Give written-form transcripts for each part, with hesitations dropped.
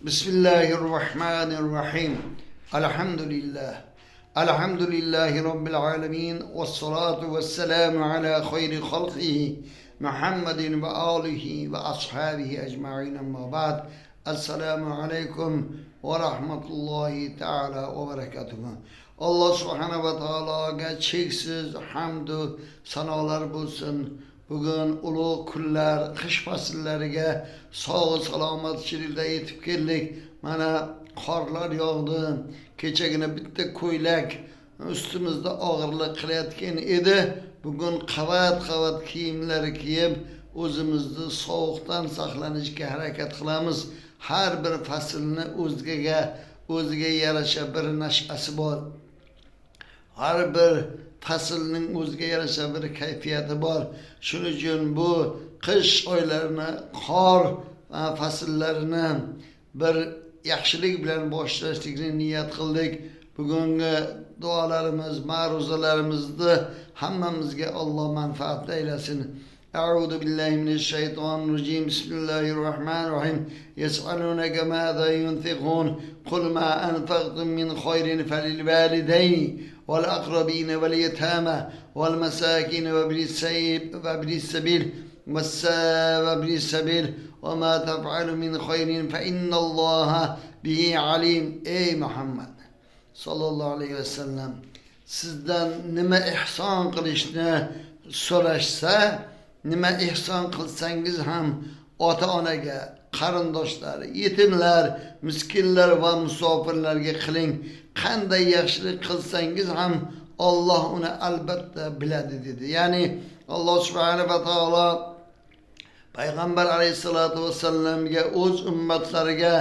Bismillahirrahmanirrahim. Elhamdülillah. Elhamdülillahi Rabbil alemin. Vessalatu vesselamu ala hayri halqihi. Muhammedin ve alihi ve ashabihi ecma'in amma ba'd. Esselamu aleyküm ve rahmetullahi teala ve berekatuhu. Allah subhanahu ve teala'ga cheksiz hamdu sanolar bo'lsin. Bugün ulug' kunlar, qish fasllariga sog' salomat chirilda yetib keldik. Mana qorlar yog'di. Kechagina bitta ko'ylak ustimizda og'irlik qilayotgan edi. Bugun qavat kiyimlar kiyib, o'zimizni sovuqdan saqlanishga harakat qilamiz. Har bir faslni o'ziga yarasha bir nash'asi bor. Har bir faslning o'ziga yarasha bir kayfiyati bor. Shuning uchun bu qish oylarini, qor faslarini bir yaxshilik bilan boshlashlikni niyat qildik. Bugungi duolarimiz, ma'ruzalarimizni hammamizga Alloh manfaat aylasin. A'udhu billahi mineşşeytanirracim. Bismillahirrahmanirrahim. Yes'alunaka mâzâ yunfiqûn. Kul mâ enfaqtum min hayrin felil vâlideyni vel akrabîne vel yetâme vel mesâkine ve bilis sebil ve mâ tef'alu min hayrin fe innallâhe bihi alim. Ey Muhammed sallallahu aleyhi ve sellem, sizden nima ihson qilishni so'rashsa, nima ihson qilsangiz ham ota-onaga, qarindoshlar, yetimlar, miskinlar va musofirlarga qiling. Qanday yaxshilik qilsangiz ham Alloh uni albatta biladi dedi. Ya'ni Alloh subhanahu va taolo Payg'ambar alayhisolatu vasallamga o'z ummatlariga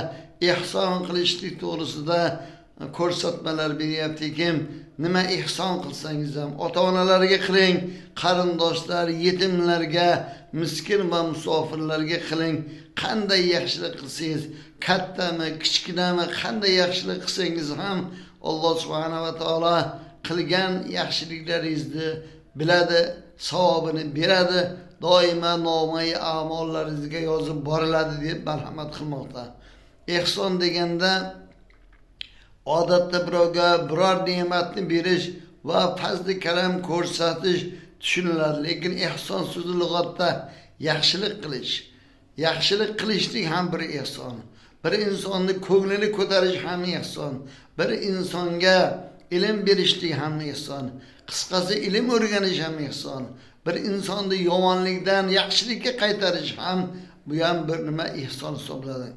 ihson qilishlik to'g'risida ko'rsatmalar beryaptiki, nima ihson qilsangiz ham ota-onalarga qiling, qarindoshlar, yetimlarga, miskin va musofirlarga qiling. Qanday yaxshilik qilsangiz, kattami, kichkinami, qanday yaxshilik qilsangiz ham Alloh subhanahu va taolo qilgan yaxshiliklaringizni biladi, savobini beradi, doimo nomai a'mollaringizga yozib boriladi deb marhamat qilmoqda. Ihson deganda odatda birovga biror ne'matni berish va fazli karam ko'rsatish tushuniladi. Lekin ihson so'zi lug'atda yaxshilik qilish. Yaxshilik qilishlik ham bir ihson. Bir insonni ko'nglini ko'tarish ham ihson. Bir insonga ilm berishlik ham ihson. Qisqasi ilm o'rganish ham ihson. Bir insonni yomonlikdan yaxshilikka qaytarish ham bu ham bir nima ihson hisoblanadi.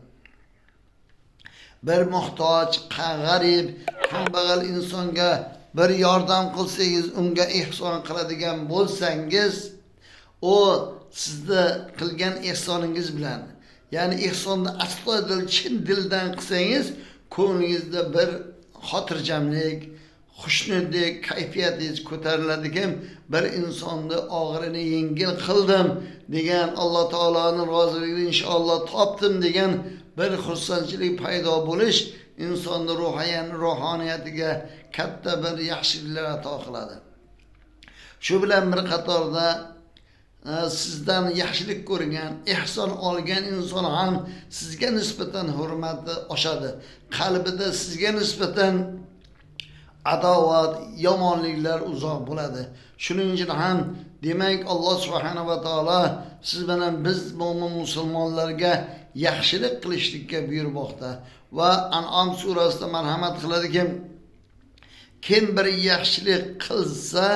Bir muhtoj, g'arib, kambag'al insonga bir yordam qilsangiz, unga ihson qiladigan bo'lsangiz, o sizni qilgan ihsoningiz bilan, ya'ni ihsonni astoydil chin dildan qilsangiz, ko'nglingizda bir xotirjamlik, xushnudlik kayfiyatingiz ko'tariladigan, bir insonni og'irini yengil qildim degan, Alloh taoloning roziligini inshaalloh topdim degan bir xursandchilik paydo bo'lish insonni ruhoniyatiga katta bir yaxshiliklar ato qiladi. Shu bilan bir qatorda sizdan yaxshilik ko'rgan, ihson olgan inson ham sizga nisbatan hurmati oshadi. Qalbida sizga nisbatan adovat, yomonliklar uzoq bo'ladi. Shuning uchun ham demak Alloh subhanahu va taolo siz bilan biz mo'min musulmonlarga yaxshilik qilishlikka buyurmoqda. Va An'am surasida marhamat qiladiki, kim bir yaxshilik qilsa,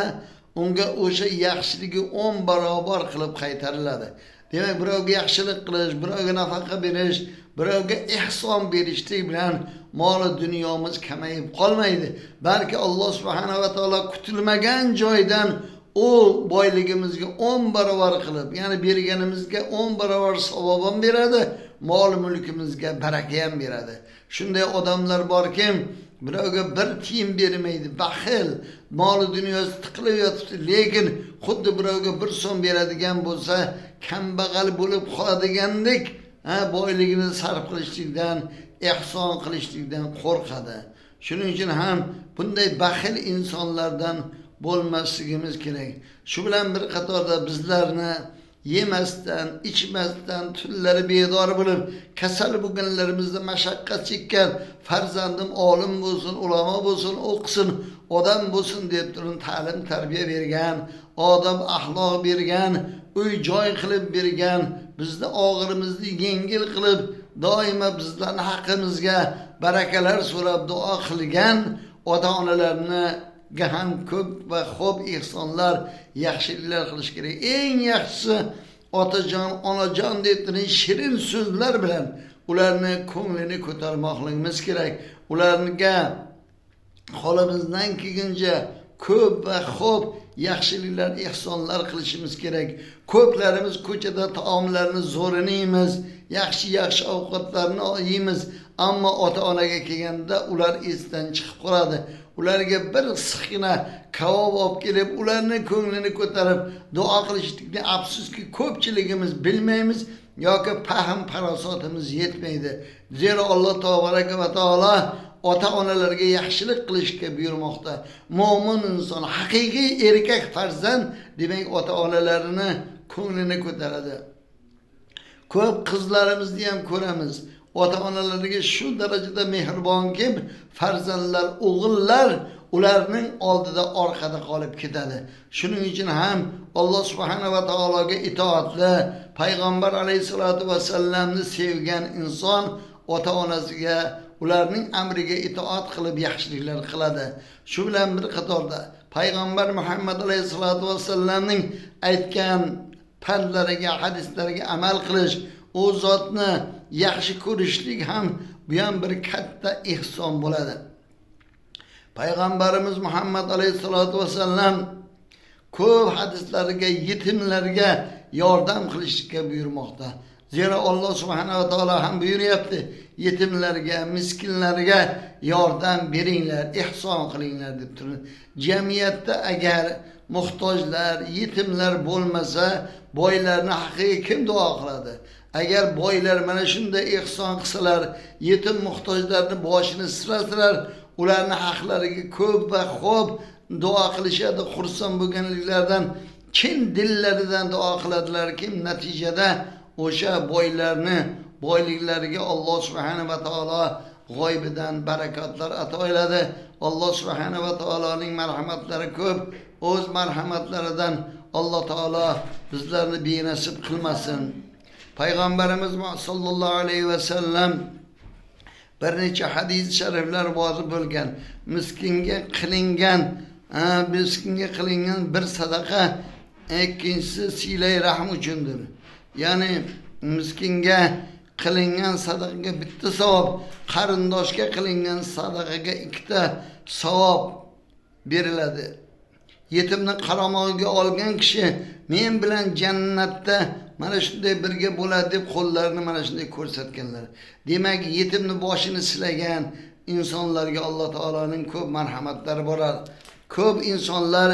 unga o'sha yaxshiligi 10 barobar qilib qaytariladi. Demak, birovga yaxshilik qilish, birovga nafaqa berish, birovga ihson berishlik bilan mol dunyomiz kamayib qolmaydi. Balki Alloh subhanahu va taolo kutilmagan joydan o boyligimizga 10 barobar qilib, ya'ni berganimizga 10 barobar savob ham beradi, mol mulkimizga baraka ham beradi. Shunday odamlar borki, birovga bir tiyin bermaydi, baxil, mol dunyosi tiqilib yotibdi, lekin xuddi birovga bir so'm beradigan bo'lsa, kambag'al bo'lib qoladigandek, boyligini sarf qilishlikdan, ihson qilishlikdan qo'rqadi. Shuning uchun ham bunday baxil insonlardan bo'lmasligimiz kerak. Shu bilan bir qatorda bizlarni yemasdan, ichmasdan, tunlari bedor bo'lib, kasal bo'lganlarimizda mashaqqat chekkan farzandim olim bo'lsin, ulamo bo'lsin, o'qisin, odam bo'lsin deb turib ta'lim tarbiya bergan, odob axloq bergan, uy joy qilib bergan, bizni og'irimizni yengil qilib, doimo bizlarning haqqimizga barakalar so'rab duo qilgan ota-onalarni ham ko'p va xo'p ehsonlar, yaxshiliklar qilish kerak. Eng yaxshisi otajon, onajon deb shirin so'zlar bilan ularni ko'nglini ko'tarmoqligimiz kerak. Ularga qo'limizdan kelguncha ko'p va xo'p yaxshiliklar, ehsonlar qilishimiz kerak. Ko'plarimiz ko'chada taomlarni zo'rini yeymiz, yaxshi ovqatlarni yeymiz, ammo ota-onaga kelganda ular esdan chiqib qoladi. Ularga bir siqina kavob olib kelib, ularni ko'nglini ko'tarib duo qilishlikni afsuski ko'pchiligimiz bilmaymiz yoki fahm farosatimiz yetmaydi. Zero Alloh taolaka va taolo ota-onalarga yaxshilik qilishga buyurmoqda. Mo'min inson, haqiqiy erkak farzand demak ota-onalarini ko'nglini ko'taradi. Ko'p qizlarimizni ham ko'ramiz. Ota-onalariga shu darajada mehribonki, farzandlar, o'g'illar ularning oldida orqada qolib ketadi. Shuning uchun ham Alloh subhanahu va taologa itoatli, payg'ambar alayhisolatu vasallamni sevgan inson ota-onasiga, ularning amriga itoat qilib yaxshiliklar qiladi. Shu bilan bir qatorda payg'ambar Muhammad alayhisolatu vasallamning aytgan pandlariga, hadislariga amal qilish, o zotni yaxshi ko'rishlik ham bu ham bir katta ehson bo'ladi. Payg'ambarimiz Muhammad alayhisolatu vasallam ko'p hadislarga yetimlarga yordam qilishga buyurmoqda. Zero Alloh subhanahu va taolo ham buyuryapti, yetimlarga, miskinlarga yordam beringlar, ehson qilinglar deb turib. Jamiyatda agar muhtojlar, yetimlar bo'lmasa, boylarni haqqiga kim duo qiladi? Agar boylar mana shunday ehson qilsalar, yetim muhtojlarni boshini silasalar, ularni haqlariga ko'p va xo'p duo qilishadi. Xursand bo'lganliklaridan chin dillaridan duo qiladilar kim natijada o'sha boylarni boyliklariga Alloh subhanahu va taolo g'oybidan barakotlar ato etadi. Alloh subhanahu va taoloning marhamatlari ko'p. O'z marhamatlaridan Alloh taolo bizlarni benasib qilmasin. Payg'ambarimiz sollallohu alayhi va sallam bir necha hadis shariflar vozib bo'lgan. Miskinga qilingan bir sadaqa ikkinchisi silay rahm uchundir. Ya'ni miskinga qilingan sadaqaga bitta savob, qarindoshga qilingan sadaqaga ikkita savob beriladi. Yetimni qaramog'iga olgan kishi men bilan jannatda mana shunday birga bo'ladi deb qo'llarini mana shunday ko'rsatganlar. Demak, yetimni boshini silagan insonlarga Alloh taoloning ko'p marhamatlari bo'lar. Ko'p insonlar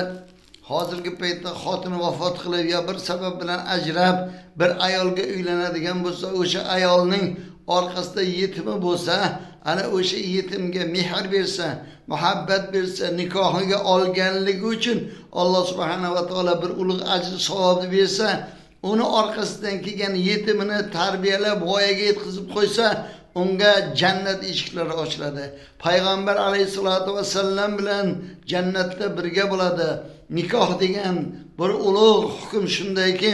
hozirgi paytda xotini vafot qilib yo bir sabab bilan ajrab bir ayolga uylanadigan bo'lsa, o'sha ayolning orqasida yetimi bo'lsa, ana o'sha yetimga mehr bersa, muhabbat bersa, nikohiga olganligi uchun Alloh subhanahu va taolo bir ulug' ajr savobni bersa, uni orqasidan kelgan yetimini tarbiyalab voyaga yetkazib qo'ysa, unga jannat eshiklari ochiladi. Payg'ambar alayhisolatu vasallam bilan jannatda birga bo'ladi. Nikoh degan bir ulug' hukm shundayki,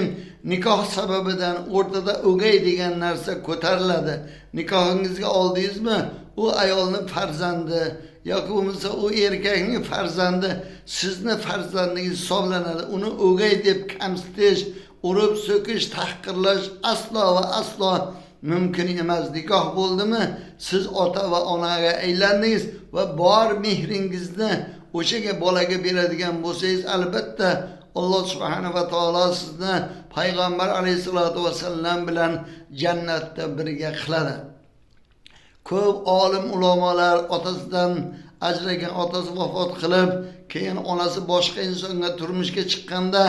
nikoh sababidan o'rtada o'gay degan narsa ko'tariladi. Nikohingizga oldingizmi, u ayolni farzandi yoki bo'lmasa u erkakning farzandi sizni farzandingiz hisoblanadi. Uni o'gay deb kamsitish, urib so'kish, tahqirlash aslo va aslo mumkin emas. Nikoh bo'ldimi, siz ota va onaga aylandingiz va bor mehringizni o'shaga bolaga beradigan bo'lsangiz, albatta Alloh subhanahu va taolo sizni payg'ambar alayhisolatu vasallam bilan jannatda birga qiladi. Ko'p olim ulamolar otasidan ajragan, otasi vafot qilib, keyin onasi boshqa insonga turmushga chiqqanda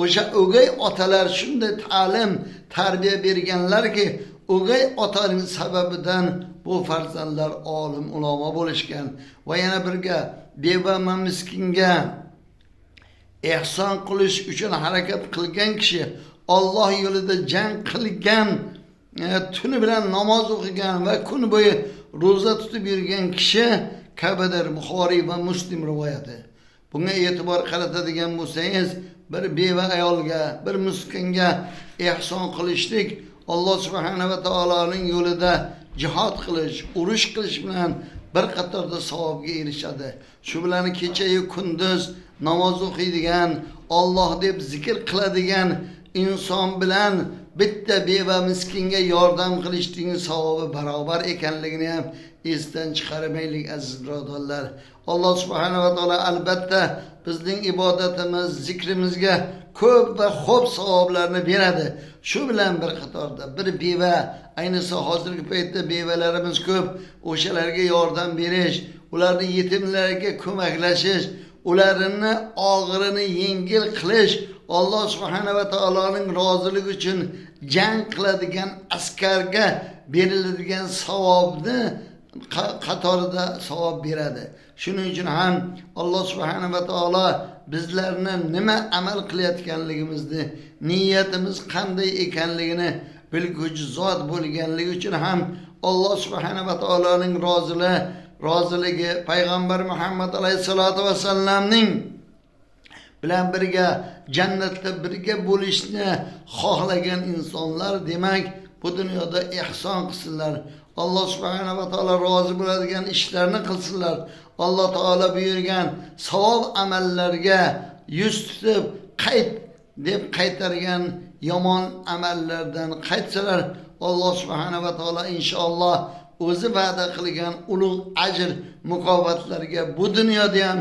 o'sha o'gay otalar shunday ta'lim, tarbiya berganlarki, o'gay otaning sababidan bu farzandlar olim, ulamo bo'lishgan. Va yana birga beva va miskinga ehson qilish uchun harakat qilgan kishi Alloh yo'lida jang qilgan, tuni bilan namoz o'qigan va kun bo'yi ro'za tutib yurgan kishi kabidir. Buxoriy va Muslim rivoyati. Bunga e'tibor qaratadigan bo'lsangiz, bir beva ayolga, bir miskinga ihson qilishlik Alloh subhanahu va taoloning yo'lida jihad qilish, urush qilish bilan bir qatorda savobga erishadi. Shu bilan kecha-yu kunduz namoz o'qiydigan, Alloh deb zikr qiladigan inson bilan bitta beva miskinga yordam qilishning savobi barobar ekanligini ham esdan chiqarmaylik aziz birodarlar. Alloh subhanahu va taolo albatta bizning ibodatimiz, zikrimizga ko'p va xo'p savoblarni beradi. Shu bilan bir qatorda bir beva, ayniqsa hozirgi paytda bevalarimiz ko'p, o'shalarga yordam berish, ularni yetimlarga ko'maklashish, ularni og'irini yengil qilish, Alloh subhanahu va taoloning roziligi uchun jang qiladigan askarga beriladigan savobni qatorida savob beradi. Shuning uchun ham Alloh subhanahu va taolo bizlarni nima amal qilayotganligimizni, niyatimiz qanday ekanligini bilguvchi zot bo'lganligi uchun ham Alloh subhanahu va taoloning roziligi payg'ambar Muhammad alayhisolatu vasallamning bilan birga jannatda birga bo'lishni xohlagan insonlar demak bu dunyoda ihson qilsinlar. Alloh subhanahu va taolo rozi bo'ladigan ishlarni qilsinlar. Alloh taolo buyurgan savob amallarga yuz tutib qayt deb qaytargan yomon amallardan qaytsalar, Alloh subhanahu va taolo inshaalloh o'zi va'da qilgan ulug' ajr mukofotlarga bu dunyoda ham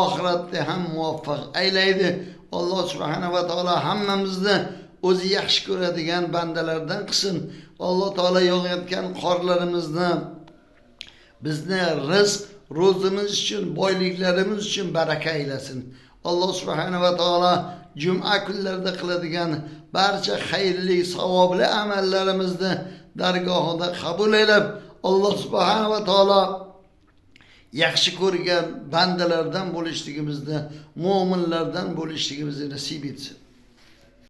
oxiratda ham muvaffaq aylaydi. Alloh subhanahu va taolo hammamizni o'zi yaxshi ko'radigan bandalardan qilsin. Alloh taolo yog'ayotgan qorlarimizni bizni rizq, ro'zimiz uchun, boyliklarimiz uchun baraka aylasin. Alloh subhanahu va taolo juma kunlarida qiladigan barcha xayrli, savobli amallarimizni dargohida qabul aylab, Alloh subhanahu va taolo yaxshi ko'rgan bandalardan bo'lishligimizni, mu'minlardan bo'lishligimizni nasib etsin.